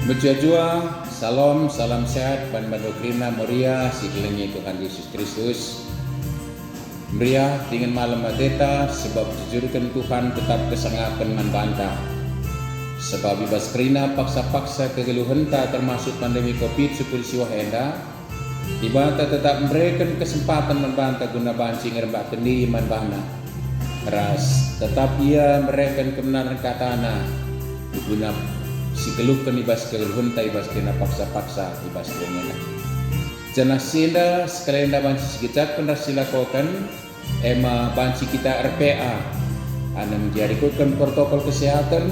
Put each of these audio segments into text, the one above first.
Berjua-jua, salam sehat, ban Krina Moria, sikilengi Tuhan Yesus Kristus. Meriah dengan malam mateta, sebab jujurkan Tuhan tetap kesangakan membantah. Sebab bebas Krina paksa-paksa kegeluhenta termasuk pandemi COVID-19 siwahenda, dibantah tetap memberikan kesempatan membantah guna banci ngerembak kendiri membana. Ras, tetap ia memberikan kebenaran katana, guna si keluhkan ibas keluhunta ibas kena paksa-paksa ibas kena. Jangan sila sekalian dah banci sekejap pun sila kokan ema banci kita RPA anda menjadikan protokol kesehatan.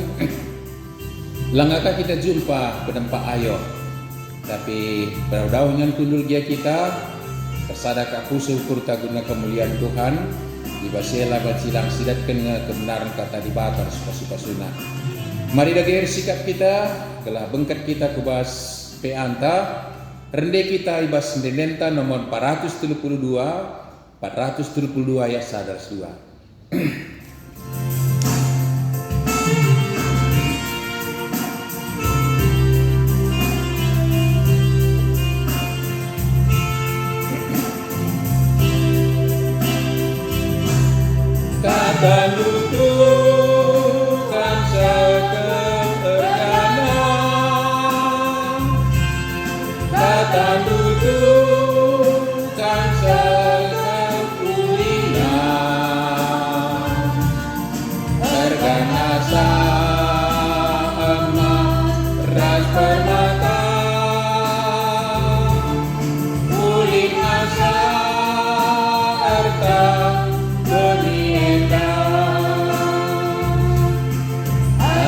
Langakah kita jumpa penempat ayo, tapi berdauhnya kundul dia kita tersadakah khusus kurta guna kemuliaan Tuhan ibasela banci lang sidatkan kebenaran kata dibatar suka-suka. Mari dagir sikap kita, kelah bengkat kita kubas peanta, rende kita ibas sendenta nomor 432 ya sadar dua. Kata lutukan sekeerganan, kata lutukan sekekulingan, erganasa emak ras permata, uling asa erta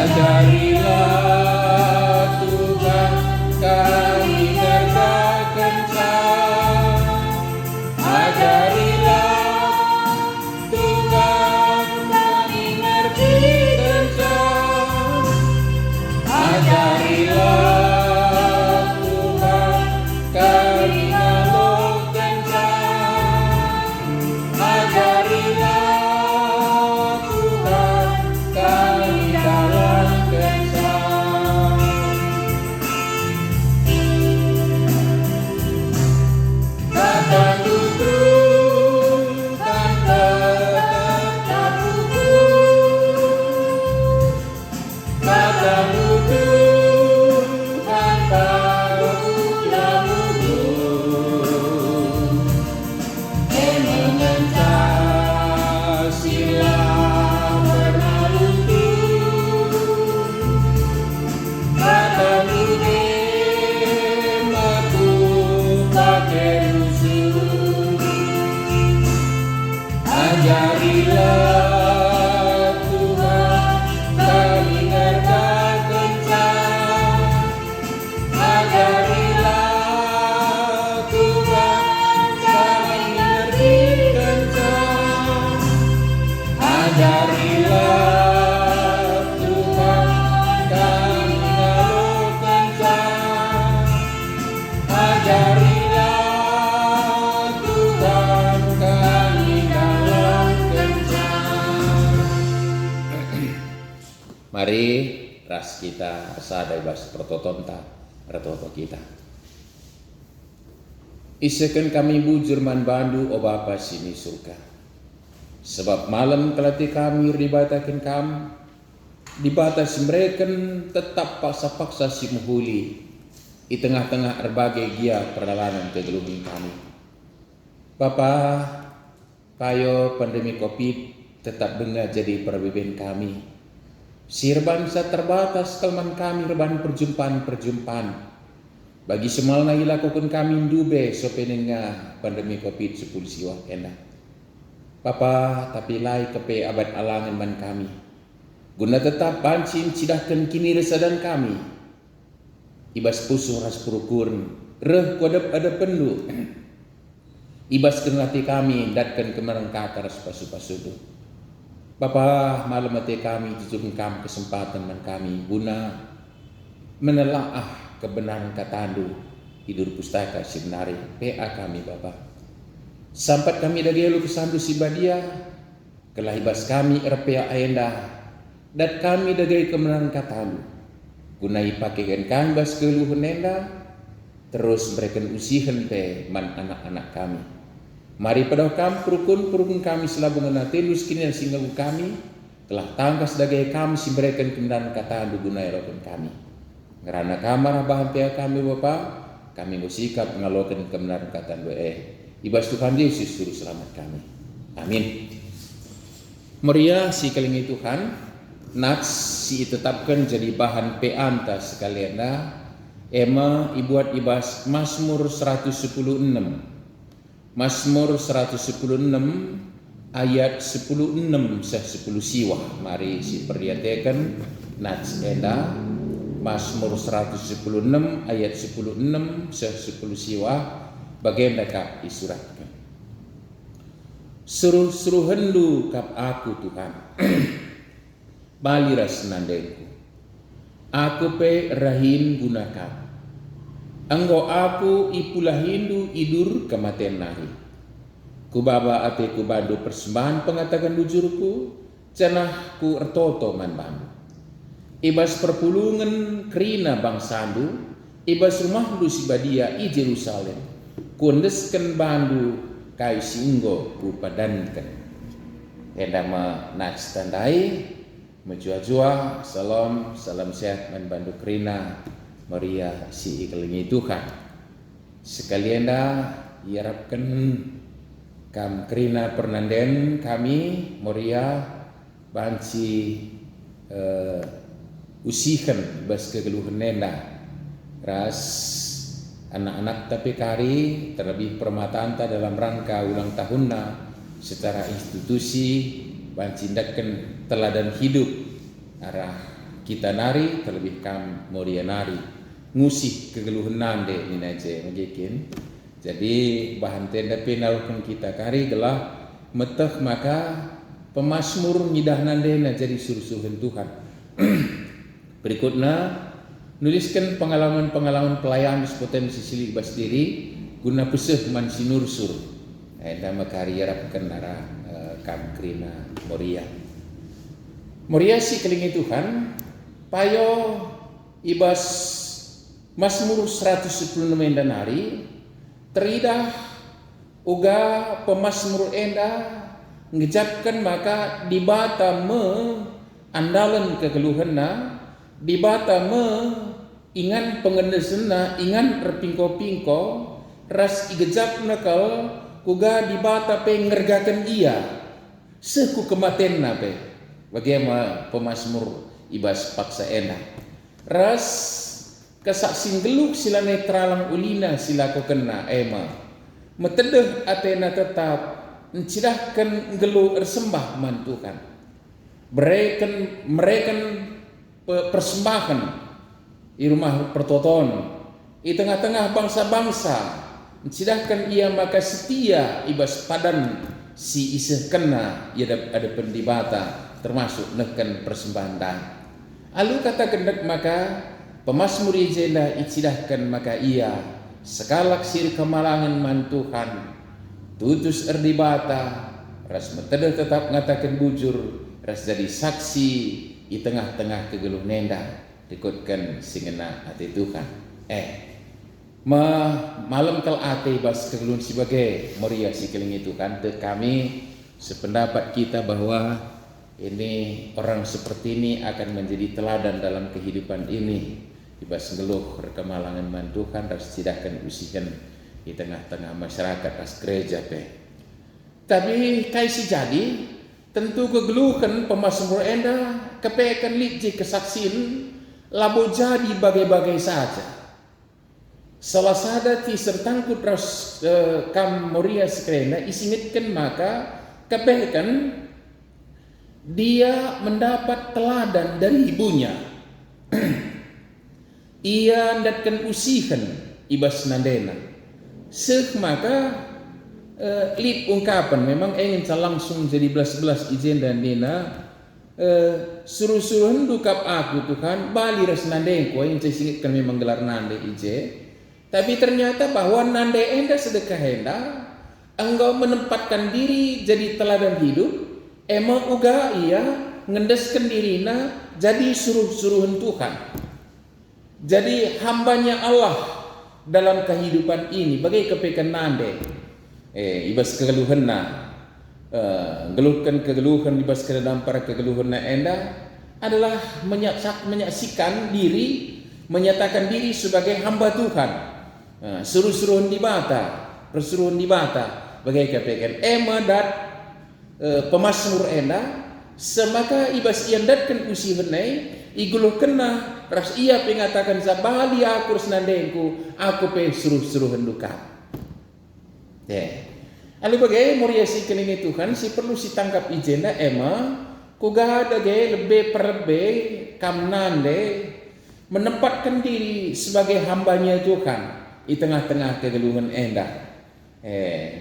ajarilah Tuhan kami terkencang, ajarilah Tuhan kami ngerti kencang, ajarilah Tuhan kami ngalok kencang, ajarilah Tuhan kami dalam ajarilah Tuhan kami ngerti kencang, ajarilah Tuhan kami ngerti kencang, ajarilah Tuhan kami ngalok kencang, ajarilah Tuhan kami dalam kencang. Mari ras kita sadai bas prototonta ratoto kita. Isakan kami bujur man bandu o Bapa sini surga. Sebab malam kelati kami dibatakan kam, dibatas mereka tetap paksa-paksa si muhuli di tengah-tengah berbagai gia perjalanan kegeluming kami. Bapa, kayo pandemi COVID tetap dengar jadi perbimbing kami. Sirbansa terbatas kelman kami reban perjumpaan. Bagi semalna ilakukan kami dube sopenenga pandemi COVID-19 siwah kena. Papa tapi lai kepe abad alangan man kami. Guna tetap bancin cidahkan kini resadan kami. Ibas pusuh ras kurukurn, reh kuadap ada pendu. Ibas kenati kami datkan kemerang kakar sepasu-pasudu. Bapa malam mati kami jujurkan kami kesempatan man kami guna menelaah kebenaran katandu hidur pustaka sebenarnya PA kami Bapa. Sampai kami dari elu kesandu si badia kelahibas kami RPA ayendah dan kami dari kemenangan katamu gunai pakaikan kan bas keluhun nenda, terus mereka usihan pe man anak-anak kami. Mari pada kami perukun kami selabungan telus kini singgah kami telah tangkas dagai kami si mereka kemudian kata gunai rokon kami. Ngerana kamar bahan pe kami Bapak, kami bersikap mengalokkan kebenaran kata ibas Tuhan Yesus suruh selamat kami. Amin. Meriah si kelingi Tuhan, nats si tetapkan jadi bahan peanta sekalian ema ibuat ibas Mazmur 116. Mazmur 116 ayat 10:6 sah 10 siwa. Mari si perhatikan nats enda Mazmur 116 ayat 10:6 sah 10 siwa bagian dekat isuratkan. Suruh hendu kap aku Tuhan. Baliras nandeku. Aku pe rahin gunakan. Anggo aku ipulah hindu idur kematian nahi. Kubaba ate kubando persembahan pengatakan bujurku, cenah ku ertoto man bandu. Ibas perpulungan kerina bangsandu, ibas rumah lu si badia i Jerusalem. Kundeskan bandu kai singgo ku padankan. Endama nats tandai, menjua-jua, salam sehat man bandu kerina. Maria si ikelingi Tuhan. Sekalian iarapkan kam kerina pernanden kami Maria banci usihan bas kegeluhan nenda ras anak-anak tapi kari terlebih permatanta dalam rangka ulang tahunna secara institusi bancindakan teladan hidup arah kita nari terlebih kam Maria nari ngusih kegeluhan nande ini aja magikin. Jadi bahan tenda penalkan kita kari gelah meteh maka pemazmur nyidah nandena jadi suruh-suruhan Tuhan. Berikutnya nuliskan pengalaman-pengalaman pelayan potensi silih bas diri guna peseh man sinursur. Nama karya rapkan arah kam krina Moria. Moria si kelingi Tuhan payo ibas Mazmur 110 mendanari teridah uga pemazmur enda ngejapkan maka dibata me andalan kegeluhanna dibata me ingan pengendesena ingan terpingko-pingko ras igejap nakal kuga dibata pe ngergakan ia seku kematian pe bagaimana pemazmur ibas paksa enda ras kesaksing geluk sila netralang ulina sila ko kena ema metedeh atena tetap mencidahkan gelu ersembah man Tuhan mereka persembahan di rumah pertoton di tengah-tengah bangsa-bangsa mencidahkan ia maka setia ibas padan si iseh kena ia ada pendibata termasuk neken persembahan dan alu kata kendak maka pemazmur ijenda icidahkan maka ia sekalak sir kemalangan man Tuhan tutus erdibata ras metedeh tetap ngatakan bujur ras jadi saksi di tengah-tengah kegeluh nenda dikutkan singena ati Tuhan malam kal ati bas kegeluh sebagai Maria si kelingi Tuhan te kami sependapat kita bahwa ini orang seperti ini akan menjadi teladan dalam kehidupan ini. Ibas ngeluh rekamalangan man Tuhan harus tidakkan usikan di tengah-tengah masyarakat as gereja pe. Tapi kaisi jadi tentu kegeluhan pemazmur enda kepekan liji kesaksin labo jadi bagai-bagai saja. Salah sadati sertangkut ras kam Moria sekrena isingitkan maka kepekan dia mendapat teladan dari ibunya. Ia ndatkan usihan ibas nandena. Maka lip ungkapan memang ingin langsung jadi belas-belas ijen dan nena suruh-suruhan dukap aku Tuhan bali ras nandeng ko yang saya singitkan memang gelar nande ije. Tapi ternyata bahwa nande enda sedekah enda engkau menempatkan diri jadi teladan hidup emang uga ia ngendeskan dirina jadi suruh-suruhan Tuhan. jadi hambanya Allah dalam kehidupan ini bagai kepekan nande ibas kegeluhan geluhkan kegeluhan ibas ke dalam para kegeluhan enda adalah menyaksikan diri, menyatakan diri sebagai hamba Tuhan. Suruh-suruhan di bata, persuruhan di bata bagai kepekan emadat pemasmur enda semaka ibas iandatkan usihenai iguluh kena ras ia pengatakan sabali aku senandengku aku pe suruh-suruhan duka. Lalu bagai moriasi kelingi Tuhan si perlu si tangkap ijenda kuga ada lebih perbe kamnande menempatkan diri sebagai hambanya Tuhan di tengah-tengah kegeluhan enda.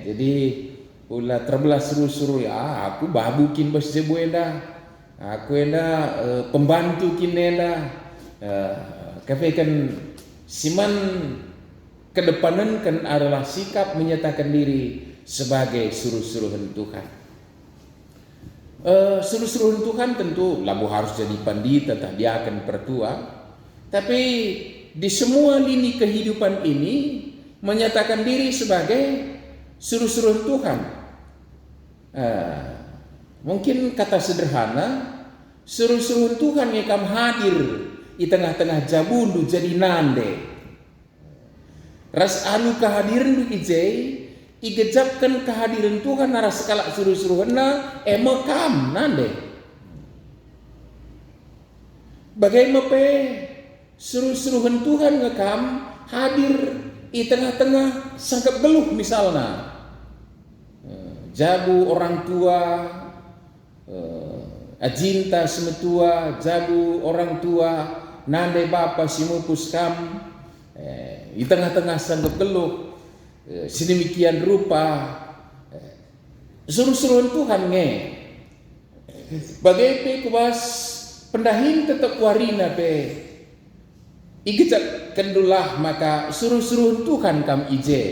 Jadi ulah terbelah seru-seru ya aku babukin bos jebu enda. Aku enda pembantu kin enda. Kafe kan siman kedepanan kan adalah sikap menyatakan diri sebagai suruh-suruhan Tuhan. Suruh-suruhan Tuhan tentu lamu harus jadi pandita, dia akan pertua. Tapi di semua lini kehidupan ini menyatakan diri sebagai suruh-suruhan Tuhan. Mungkin kata sederhana, suruh-suruhan Tuhan yang kam hadir di tengah-tengah jabundu jadi nande. Ras anu kehadiran du ijai igejapkan kehadiran Tuhan nara skala suruh-suruhna emekam nande. Bagaimana pe suruh-suruhan Tuhan ngekam hadir di tengah-tengah sangkap geluh misalnya. Jabu orang tua, ajinta semetua, jabu orang tua, nande bapa simupus kam, di tengah-tengah sangkap geluh, sedemikian rupa, suruh-suruhan Tuhan nge. Bagai pe kubas pendahin tetap warina pe, igejak kendulah maka suruh-suruhan Tuhan kam ije,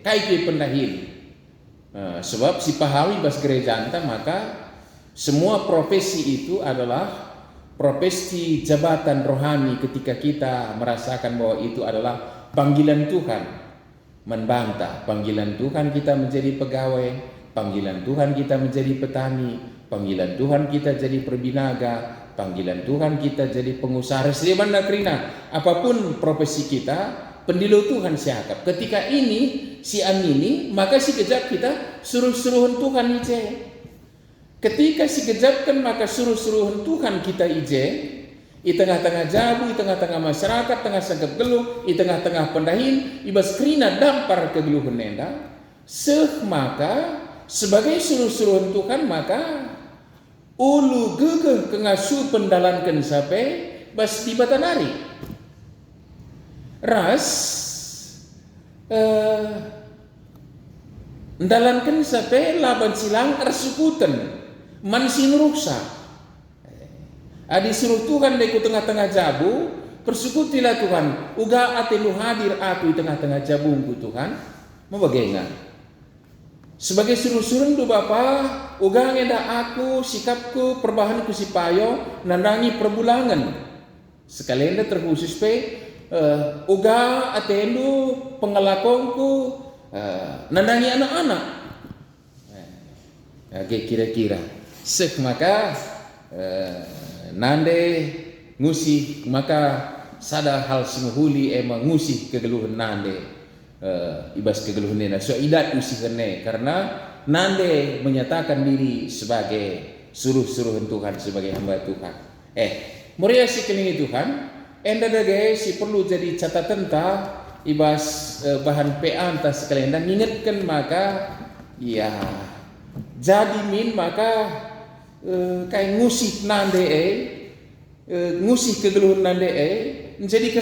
kai pe pendahin. Sebab si pahawi bas gereja anta maka semua profesi itu adalah profesi jabatan rohani ketika kita merasakan bahwa itu adalah panggilan Tuhan. Membantah panggilan Tuhan kita menjadi pegawai, panggilan Tuhan kita menjadi petani, panggilan Tuhan kita jadi perbinaga, panggilan Tuhan kita jadi pengusaha. Sedemana krina apapun profesi kita, pendilu Tuhan siakap. Ketika ini si amini, maka si kejap kita suruh-suruhan Tuhan ije. Ketika si kejapkan maka suruh-suruhan Tuhan kita ije. Di tengah-tengah jabu, di tengah-tengah masyarakat, tengah sangkap geluh, di tengah-tengah pendahin, ibas krina dampar kegeluhan nenda. Maka sebagai suruh-suruhan Tuhan maka ulu gegeh kengasuh pendalankan sampai bas di batanari. Ras ndalankan sampai laban silang ersukutan mansin ruksa. Adi suruh Tuhan deku tengah-tengah jabu, persukutilah Tuhan. Uga atelu hadir aku di tengah-tengah jabungku Tuhan. Mau bagaimana? Sebagai suruh-suruh tu Bapa, uga ngeda aku sikapku perbahanku si payo nandangi perbulangan. Sekalian terkhusus pe uga atendu pengelakonku nandangi anak-anak. Oke, kira-kira maka nande ngusih maka sada hal semuhuli emang ngusih kegeluhan nande ibas kegeluhan nena so idat usih kene karena nande menyatakan diri sebagai suruh-suruhan Tuhan sebagai hamba Tuhan. Moriasi kelingi Tuhan enda dage si perlu jadi catatan ta ibas bahan pean ta sekalian dan ingatkan maka ya jadi min maka kayak ngusih nande ngusih kegeluhan nande menjadi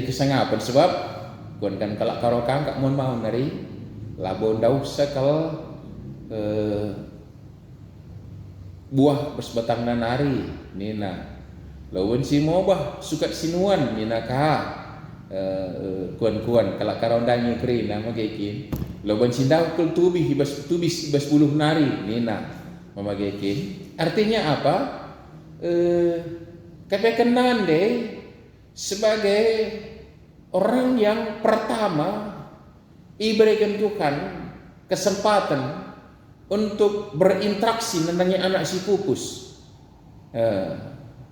kesangapan sebab kon kan kalak karokang kak mon mau nari labon daus sekal buah bersebatang nanari nina lawan si mobah sukat sinuan nina ka kuan kalak karondangi kri nama gekin lawan sindau kul tubis ibas puluh nari nina mama gekin artinya apa kepekenan deh sebagai orang yang pertama diberikan Tuhan kesempatan untuk berinteraksi dengan anak si pupus.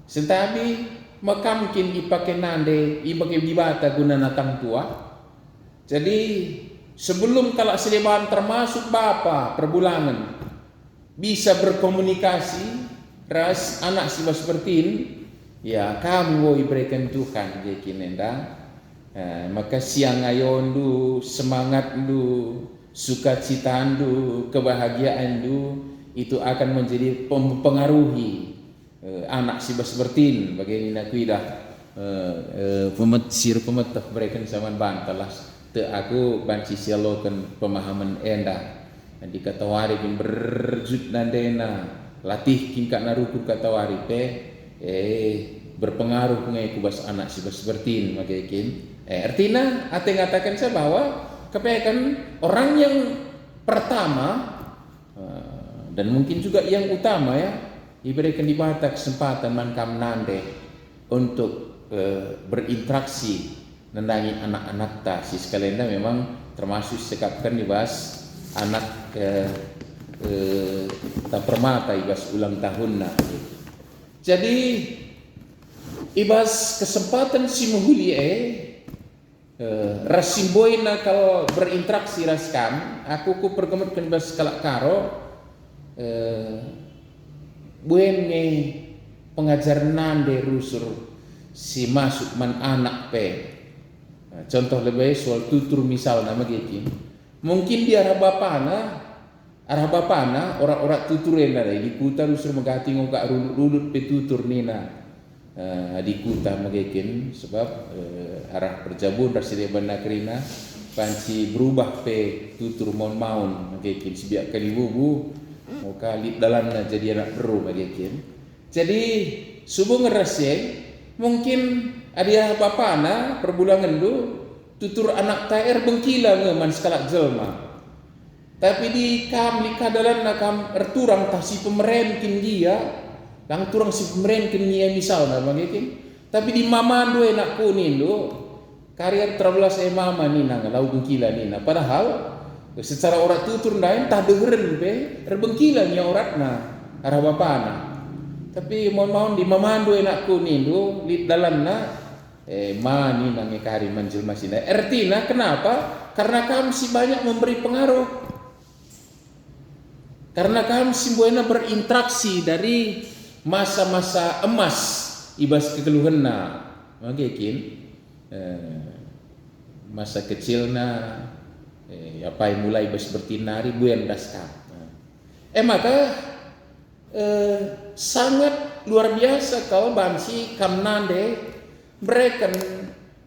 Sentabi makamkin ipakai nande ipakai dibata guna natang tua. Jadi sebelum kalau seleban termasuk bapa perbulangan bisa berkomunikasi ras anak si seperti ini, ya kamu diberikan Tuhan jadi nenda. Maka siang ayon du, semangat du, sukacita du, kebahagiaan du, itu akan menjadi mempengaruhi anak si seperti ini. Bagaimana kuidah pemetah berikan zaman bantalah te aku banci sialokan pemahaman enda di katawari bin berjut nandena latih kin kak naruku katawari pe berpengaruh ngai kubas anak si seperti ini magakin. Artinya ate ngatakan saya bahwa kepekan orang yang pertama dan mungkin juga yang utama ya diberikan di mata kesempatan mankam nande untuk berinteraksi nendangi anak-anak ta si sekalian memang termasuk sekapkan dibahas anak tak permata ibas ulang tahun nah. Jadi ibas kesempatan si muhuli rasimboina kalau berinteraksi raskam aku ku pergemetkan bas kalak karo buene pengajar nande rusur si masuk man anak pe. Contoh lebih soal tutur misal nama gitu mungkin di arah bapana orang-orang tuturen ada di kuta rusur megati ngokak rulut pe tutur nina di kuta magekin sebab arah perjabun dari bandar kerina panci berubah pe tutur maun magekin sebiak kali bubu mau kali dalamnya jadi anak beru magekin. Jadi subuh ngerasnya mungkin ada bapana perbulangan du tutur anak taer bengkila ngeman sekalak jelma. Tapi di kam likadalan nakam erturang tasi pemerintah dia lang turang si pemerintah niya misalnya magikin. Tapi di mama do enak kunin do karya terbelas mama nina ngalau bengkila nina. Padahal secara orang tutur lain tak dengeren be erbengkila niya oratna arah bapana. Tapi mohon di mama do enak kunin do lit dalamna mani nang kari manjul masina. Artinya kenapa? Karena kamu si banyak memberi pengaruh. Karena kamu si buena berinteraksi dari masa-masa emas ibas kekeluhanna magikin masa kecilna apa yang mulai ibas bertinari buyan daskap maka sangat luar biasa kalau bansi kamnande berikan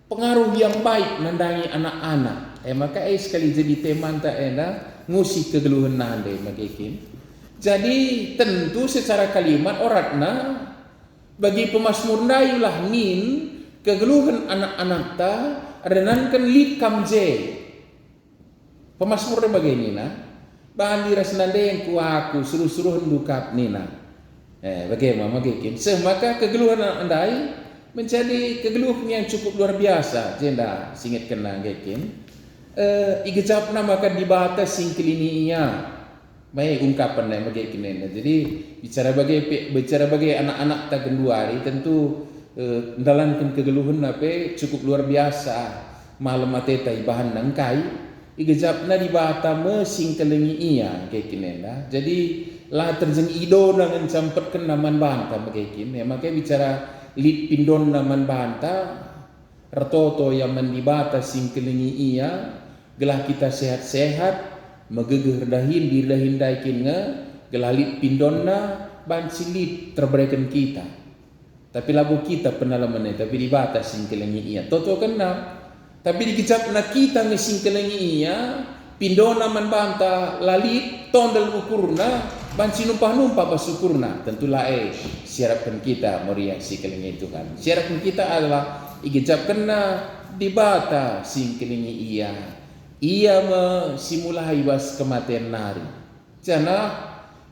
pengaruh yang baik nandangi anak-anak maka sekali jadi teman tak enak ngusik kegeluhan nande magikin. Jadi tentu secara kalimat oratna bagi pemasmur dayulah nin kegeluhan anak-anak ta renankan lit kamje pemasmur bagaimana bandi rasnande yang kuaku suruh-suruh dukap nina bagaimana magikin semaka kegeluhan andai menjadi kegeluhan yang cukup luar biasa jenda singet kena gakin igejap maka dibatas singkelini iya baik ungkapan yang bagaimana. Jadi bicara bagi anak-anak tak genduari tentu dalamkan kegeluhan apa cukup luar biasa malam mateta ibahan nangkai igejapna dibata mesingkelengi iya kekina. Jadi lah terjeng ido dengan campetkan naman banta begikin maka bicara lit pindon naman banta retoto yang mendibata singkelengi iya gelah kita sehat-sehat megegeh dahin dirdahin daikin gelah lit pindonna bansilit terberikan kita tapi lagu kita penalamannya tapi dibatas singkelengi iya toto kena tapi dikicapna kita ngesingkelengi iya pindona manbanta lalit tondel ukurna bansi numpah-numpah basukurna tentulah siarapkan kita moria singkelengi itu kan siarapkan kita adalah igejapkanna dibata singkelengi iya simulai bas kematian nari jana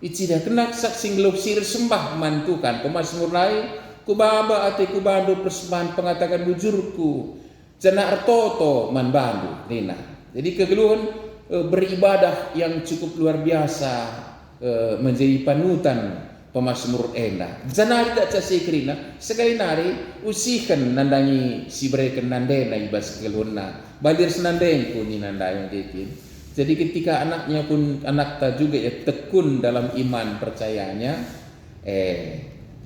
icidah kena saksing lupsir sembah mantukan pemasmur lai kubaba ate kubandu persembahan pengatakan bujurku jana artoto man bandu nina. Jadi kegeluhan beribadah yang cukup luar biasa menjadi panutan pemazmur enda. Jana tidak casi kerina sekali nari usikan nandangi si bereken nandena ibas kegeluhna balir senandengku ni nandayang dekin. Jadi ketika anaknya pun anak ta juga ya tekun dalam iman percayanya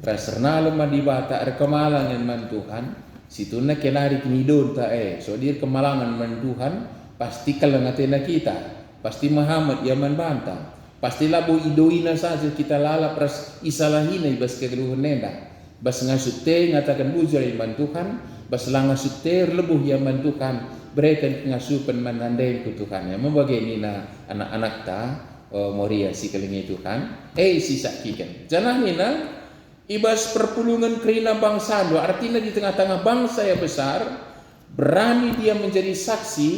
Raserna lemah dibata kemalangan man Tuhan situna kelari kinidon ta so dir kemalangan man Tuhan pasti kalangatena kita pasti Muhammad yaman bantang pasti labu idoina saja kita lala pras isalahina ibas kegeluhan nenda bas ngasute ngatakan bujur iman Tuhan bas langasute lebuh yaman Tuhan berikan ngasupan manandai ku Tuhan ya membagainina anak-anak ta Moria si kelingi Tuhan si sakikan jangan nina ibas perpulungan kerina bangsa artinya di tengah-tengah bangsa yang besar berani dia menjadi saksi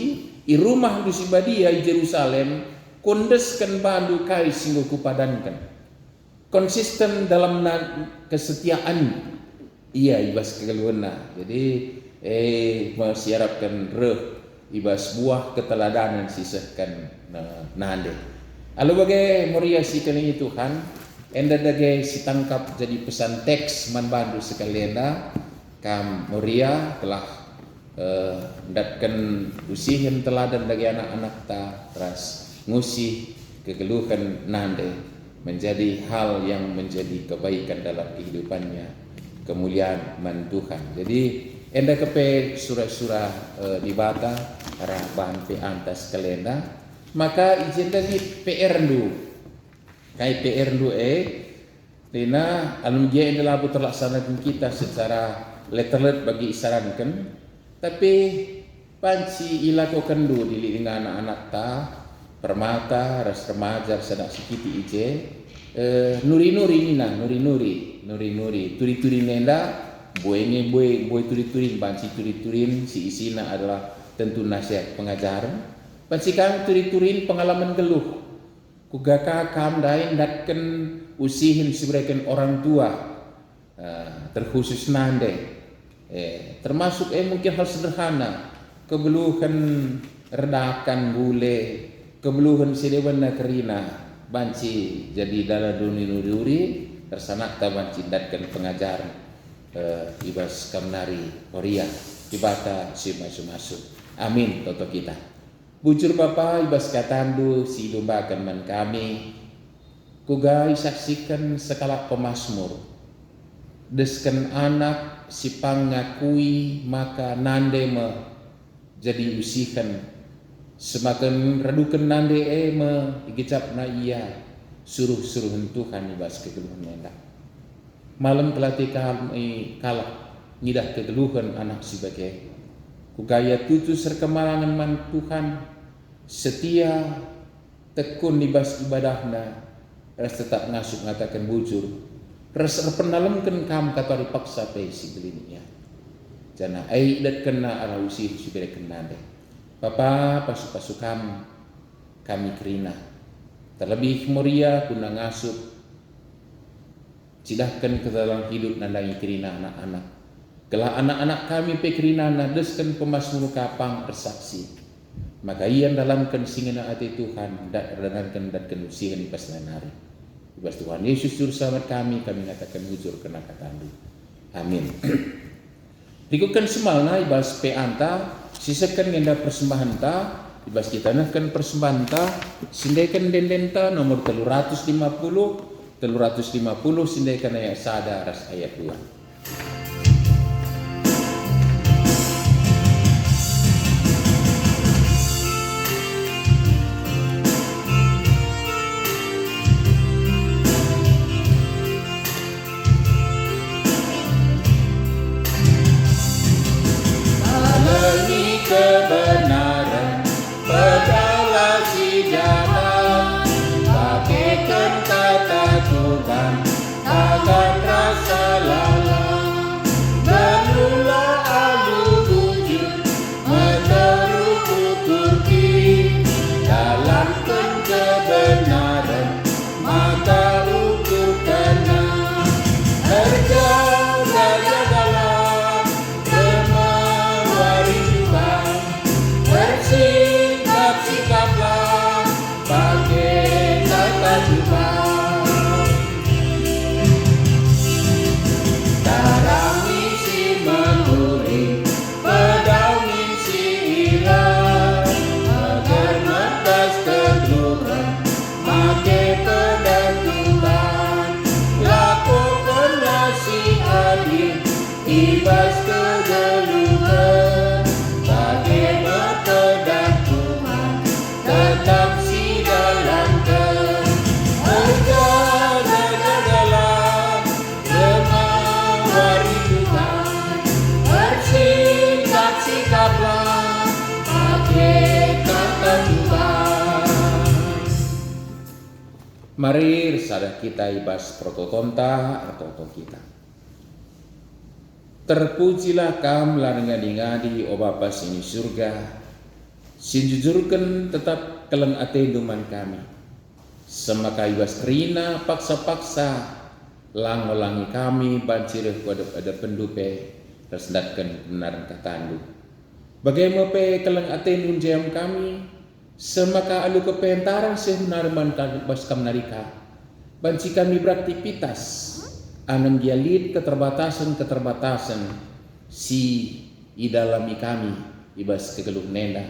di rumah dusibadia di Jerusalem kondeskan bandu kai singgo kupadankan konsisten dalam kesetiaan iya ibas kegeluhna jadi mesiarapkan ibas buah keteladanan sisahkan nande alu bagai Moria si kelingi Tuhan enda dage si tangkap jadi pesan teks man bandu sekalian kam Moria telah datkan usihin teladan bagi anak-anak ta teras ngusih kegeluhan nande menjadi hal yang menjadi kebaikan dalam kehidupannya kemuliaan man Tuhan. Jadi enda kepe surah-surah dibata arah bahan pe antas kalenda maka izin dari PR dulu kai PR lu dina alum dia enda labu terlaksanakan kita secara letterlet bagi isarankan tapi panci ilakokan dulu dili dengan anak-anak ta permata ras remaja sadak sikiti ije nuri-nuri turi-turi nenda boy turi-turin banci turi-turin si isina adalah tentu nasihat pengajaran panci kami turi-turin pengalaman geluh kugaka kam dain datken usihin sebagian orang tua terkhusus nande termasuk mungkin hal sederhana kebeluhan redakan gule kebeluhan sedewan kerina banci jadi dalam duni tersanak ta banci datken pengajaran ibas kamnari Moria ibata si masuk amin toto kita bujur Bapa ibas katandu si lumbakan man kami kugai saksikan sekala pemazmur desken anak si pangakui maka nande me jadi usikan semakin redukan nande me igicap na iya suruh-suruh Tuhan ibas kegeluhan nenda malam kelati kami kalah ngidah kegeluhan anak sebagai kugaya tutus serkemalangan man Tuhan setia tekun ibas ibadahna ras tetap ngasuh ngatakan bujur ras penalemkan kam kata dipaksa pe si gelininya jana dat kena ala usih subere kena deh Bapa pasu kami kerina terlebih Moria kuna ngasuh cidahkan ke dalam hidup nandangi kerina anak-anak kelah anak-anak kami pekerina nadeskan pemazmur kapang bersaksi maka ian dalamkan singena hati Tuhan dan usihan ibas lanari ibas Tuhan Yesus juru selamat kami nyatakan bujur kena katandu amin. Rikukan semalna ibas pe anta sisakan ngenda persembahan ta ibas kita nahkan persembahan ta sindekan dendenta nomor 350 sindekan ayat sada ras ayat 2. Kebenaran pedaulah si jalan bagaikan kata Tuhan akan rasa lalai sikaplah pakai kata Tuhan. Mari sada kita ibas prototonta atau kita. Terpujilah kam laringadi o Bapa sini surga, sinjujurkan tetap keleng atenduman kami. Semaka ibas kerina paksa-paksa langolangi kami bancireh pada pendupe tersendatkan kebenaran katandu. Bagaimana pe keleng atendun jam kami, semaka alu kepentaran sebenarman bas kam narika. Banci kami beraktivitas anem dialid keterbatasan si idalami kami ibas kegeluh nenda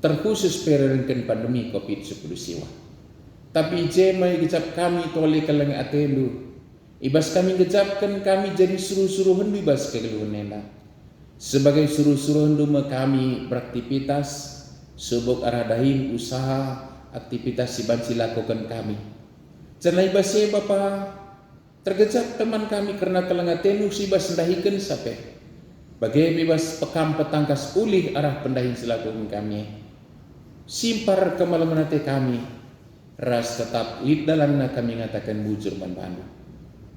terkhusus perengken pandemi COVID-19 siwa. Tapi jemai gejap kami tole keleng atendu ibas kami gejapkan kami jadi suruh-suruhan ibas kegeluh nenda sebagai suruh-suruhan duma kami beraktivitas sebab aradahin usaha aktivitas si banci lakukan kami. Jangan ibas Bapa tergejap teman kami karena kelengatenu si bas sendahikan sampai bagai bebas pekam petangkas ulih arah pendahin selakukan kami simpar kemalaman hati kami ras tetap lid dalamna kami ngatakan bujur bandu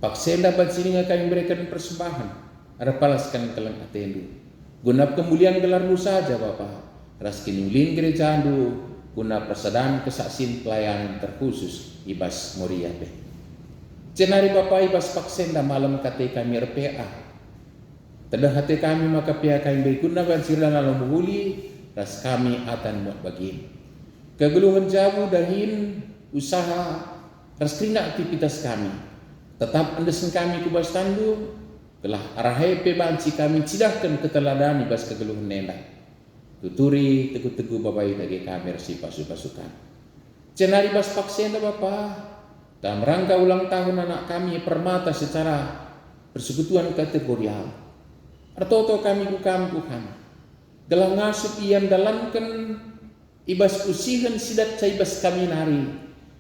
paksenda bancinya kami berikan persembahan arah palaskan kelengatenu guna kemuliaan gelarmu saja Bapa ras kinulin gereja andu guna persadaan kesaksin pelayanan terkhusus ibas Moria be. Cenari Bapa ibas paksenda malam kate kami RPA. Tedah hati kami maka pihak kami berikutna bansirlah lalu menghuli ras kami akan buat bagian. Kegeluhan jamu dahin usaha ras kerina aktivitas kami. Tetap andesen kami kubas tandu telah arahai pe banci kami cidahkan keteladanan ibas kegeluhan nenda. Tuturi teguh-teguh babai dagi kami resi pasukan. Cenari ibas paksenda Bapa. Dalam rangka ulang tahun anak kami permata secara persekutuan kategorial. Artoto kami kukam. Gelang ngasup ian dalamkan ibas usihan sidat caibas kami nari.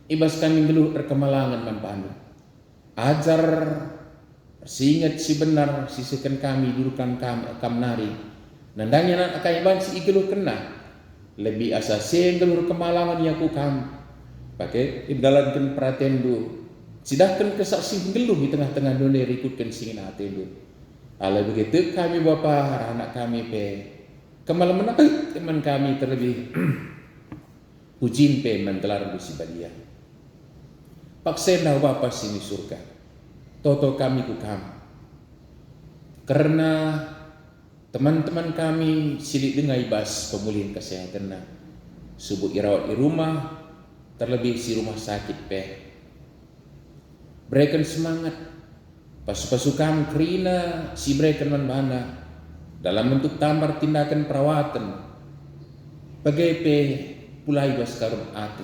Ibas kami geluh perkemalangan manpandu. Ajar persingat si benar sisikan kami dudukan kam nari. Nandanya anak kaiban si igeluh kena. Lebih asasi geluh kemalangan yang kukam. Pakai indalankan perhatian du sidahkan kesaksi geluh di tengah-tengah dunia ikutkan singin hati du ala begitu kami Bapa anak kami pe kemalaman teman kami terlebih pujin pe mentelar busi badia paksena Bapa sini surga toto kami kukam karena teman-teman kami silik dengan ibas pemulihan kesehatan subuh irawat di rumah terlebih si rumah sakit pe berikan semangat pasukan kerina si berikan mana dalam bentuk tambar tindakan perawatan bagai pe pulai bas karum ati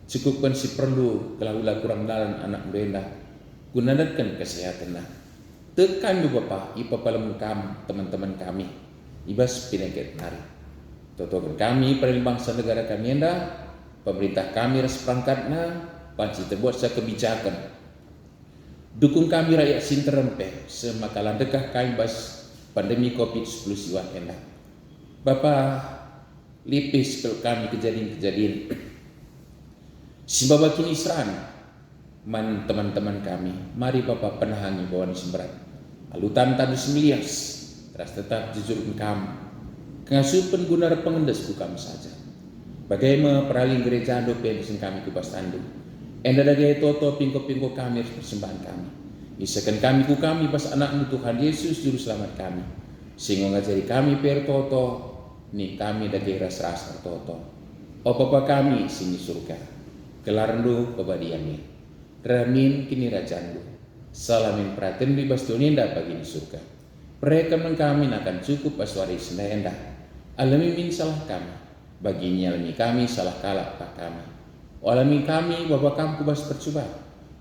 cukupkan si perlu kalau kurang dalam anak benda gunakan kesehatan tekan juga Bapa ipa palam kam teman-teman kami ibas penyakit hari totokan kami pada bangsa negara kami enda pemerintah kami ras perangkatna panci terbuat kebijakan dukung kami rakyat sinterempe semakalan dekah kami bas pandemi COVID-19 siwa enda Bapa lipis ke kami kejadian-kejadian si Bapa kini seran man teman-teman kami mari Bapa penahangi bawaan semberat alutan tadi semilias ras tetap jujur kami ngasupan guna pengendes bukan saja. Bagaimana peraling gereja ando pensin kami kubas tandu. Enda dagay toto pingko-pingko kami persembahan kami. Isakan kami ku kami pas anak Tuhan Yesus juru selamat kami. Sehingga ngajari kami per toto ni kami dagay ras-ras toto. O Bapa kami sini surga. Kelarndo pabadiami. Ramin kini rajandu. Salamin praten bebas dunia bagi di surga. Perekaman kami akan cukup paswari senenda. Alami min salah kami. Baginya alami kami salah kalah pak kami. Alami kami Bapa kami kubas percoba.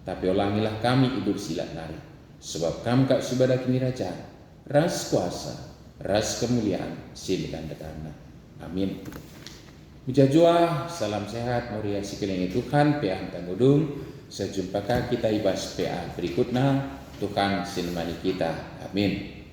Tapi ulangilah kami idur silat nari. Sebab kami kak subada kini raja. Ras kuasa, ras kemuliaan, sinikan dekana. Amin. Mujajua, salam sehat, Moria Sikeleng Tuhan, PA Tanggudung. Sejumpakah kita ibas PA berikutnya, Tuhan sinemani kita. Amin.